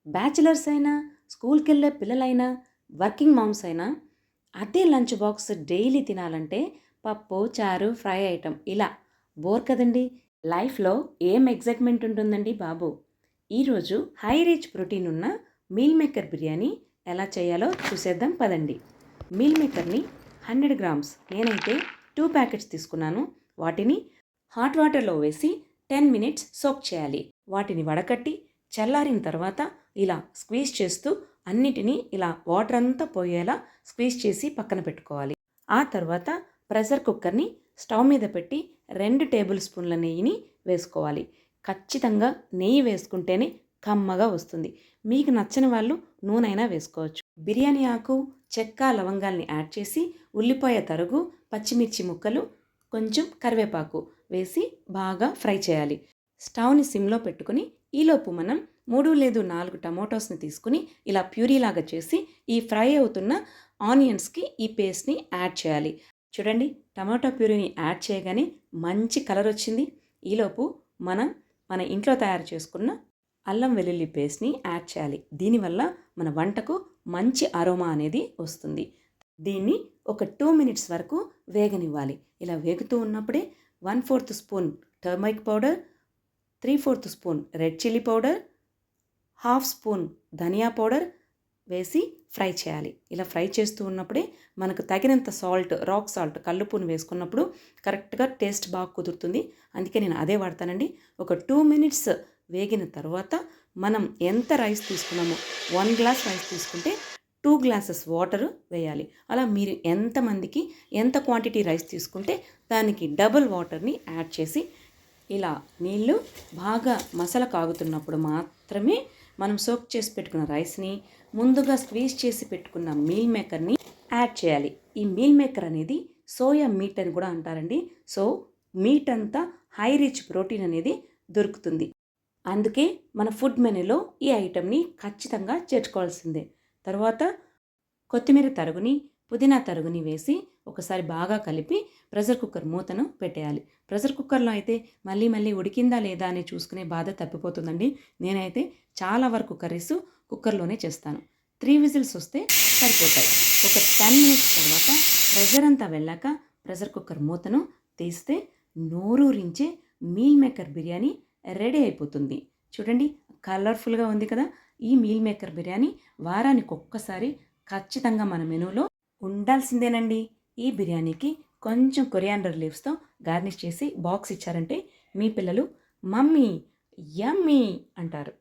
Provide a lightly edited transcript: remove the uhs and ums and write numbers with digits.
Bachelors అయినా, స్కూల్‌కెళ్ళే పిల్లలైనా, working moms అయినా అదే లంచ్ బాక్స్ డైలీ తినాలంటే పప్పు, చారు, ఫ్రై ఐటెమ్ ఇలా బోర్ కదండీ! లైఫ్‌లో ఏం ఎక్సైట్‌మెంట్ ఉంటుందండి బాబు! ఈరోజు హై రిచ్ ప్రోటీన్ ఉన్న మీల్ మేకర్ బిర్యానీ ఎలా చేయాలో చూసేద్దాం పదండి. మీల్ మేకర్‌ని 100 గ్రామ్స్ నేనైతే 2 ప్యాకెట్స్ తీసుకున్నాను. వాటిని హాట్ వాటర్‌లో వేసి 10 మినిట్స్ సోక్ చేయాలి. వాటిని వడకట్టి చల్లారిన తర్వాత ఇలా స్క్వీజ్ చేస్తూ అన్నిటినీ ఇలా వాటర్ అంతా పోయేలా స్క్వీజ్ చేసి పక్కన పెట్టుకోవాలి. ఆ తర్వాత ప్రెషర్ కుక్కర్ని స్టవ్ మీద పెట్టి 2 టేబుల్ స్పూన్ల నెయ్యిని వేసుకోవాలి. ఖచ్చితంగా నెయ్యి వేసుకుంటేనే కమ్మగా వస్తుంది. మీకు నచ్చని వాళ్ళు నూనెైనా వేసుకోవచ్చు. బిర్యానీ ఆకు, చెక్క, లవంగాల్ని యాడ్ చేసి ఉల్లిపాయ తరుగు, పచ్చిమిర్చి ముక్కలు, కొంచెం కరివేపాకు వేసి బాగా ఫ్రై చేయాలి. స్టవ్ని సిమ్లో పెట్టుకుని ఈలోపు మనం 3 లేదా 4 టమోటాస్ని తీసుకుని ఇలా ప్యూరీలాగా చేసి ఈ ఫ్రై అవుతున్న ఆనియన్స్కి ఈ పేస్ట్ని యాడ్ చేయాలి. చూడండి, టమాటా ప్యూరీని యాడ్ చేయగానే మంచి కలర్ వచ్చింది. ఈలోపు మన ఇంట్లో తయారు చేసుకున్న అల్లం వెల్లుల్లి పేస్ట్ని యాడ్ చేయాలి. దీనివల్ల మన వంటకు మంచి అరోమా అనేది వస్తుంది. దీన్ని ఒక 2 మినిట్స్ వరకు వేగనివ్వాలి. ఇలా వేగుతూ ఉన్నప్పుడే 1/4 spoon turmeric powder, 3/4 spoon red chilli powder, half spoon dhania powder వేసి ఫ్రై చేయాలి. ఇలా ఫ్రై చేస్తూ ఉన్నప్పుడే మనకు తగినంత సాల్ట్, రాక్ సాల్ట్, కల్లుప్పును వేసుకున్నప్పుడు కరెక్ట్గా టేస్ట్ బాగా కుదురుతుంది. అందుకే నేను అదే వాడతానండి. ఒక 2 మినిట్స్ వేగిన తర్వాత మనం ఎంత రైస్ తీసుకున్నామో 1 గ్లాస్ రైస్ తీసుకుంటే 2 గ్లాసెస్ వాటర్ వేయాలి. అలా మీరు ఎంతమందికి ఎంత క్వాంటిటీ రైస్ తీసుకుంటే దానికి డబుల్ వాటర్ని యాడ్ చేసి ఇలా నీళ్ళు బాగా మసల కాగుతున్నప్పుడు మాత్రమే మనం సోక్ చేసి పెట్టుకున్న రైస్ని, ముందుగా స్క్వీజ్ చేసి పెట్టుకున్న మీల్ మేకర్ని యాడ్ చేయాలి. ఈ మీల్ మేకర్ అనేది సోయా మీట్ అని కూడా అంటారండి. సో మీట్ అంతా హై రిచ్ ప్రోటీన్ అనేది దొరుకుతుంది. అందుకే మన ఫుడ్ మెనూలో ఈ ఐటెంని ఖచ్చితంగా చేర్చుకోవాల్సిందే. తర్వాత కొత్తిమీర తరుగుని, పుదీనా తరుగుని వేసి ఒకసారి బాగా కలిపి ప్రెషర్ కుక్కర్ మూతను పెట్టేయాలి. ప్రెషర్ కుక్కర్లో అయితే మళ్ళీ మళ్ళీ ఉడికిందా లేదా అని చూసుకునే బాధ తప్పిపోతుందండి. నేనైతే చాలా వరకు కర్రీస్ కుక్కర్లోనే చేస్తాను. 3 విజిల్స్ వస్తే సరిపోతాయి. ఒక 10 మినిట్స్ తర్వాత ప్రెషర్ అంతా వెళ్ళాక ప్రెషర్ కుక్కర్ మూతను తీస్తే నోరూరించే మీల్ మేకర్ బిర్యానీ రెడీ అయిపోతుంది. చూడండి, కలర్ఫుల్గా ఉంది కదా! ఈ మీల్ మేకర్ బిర్యానీ వారానికి ఒక్కసారి ఖచ్చితంగా మన మెనూలో ఉండాల్సిందేనండి. ఈ బిర్యానీకి కొంచెం కొరియాండర్ లీవ్స్తో గార్నిష్ చేసి బాక్స్ ఇచ్చారంటే మీ పిల్లలు మమ్మీ యమ్మీ అంటారు.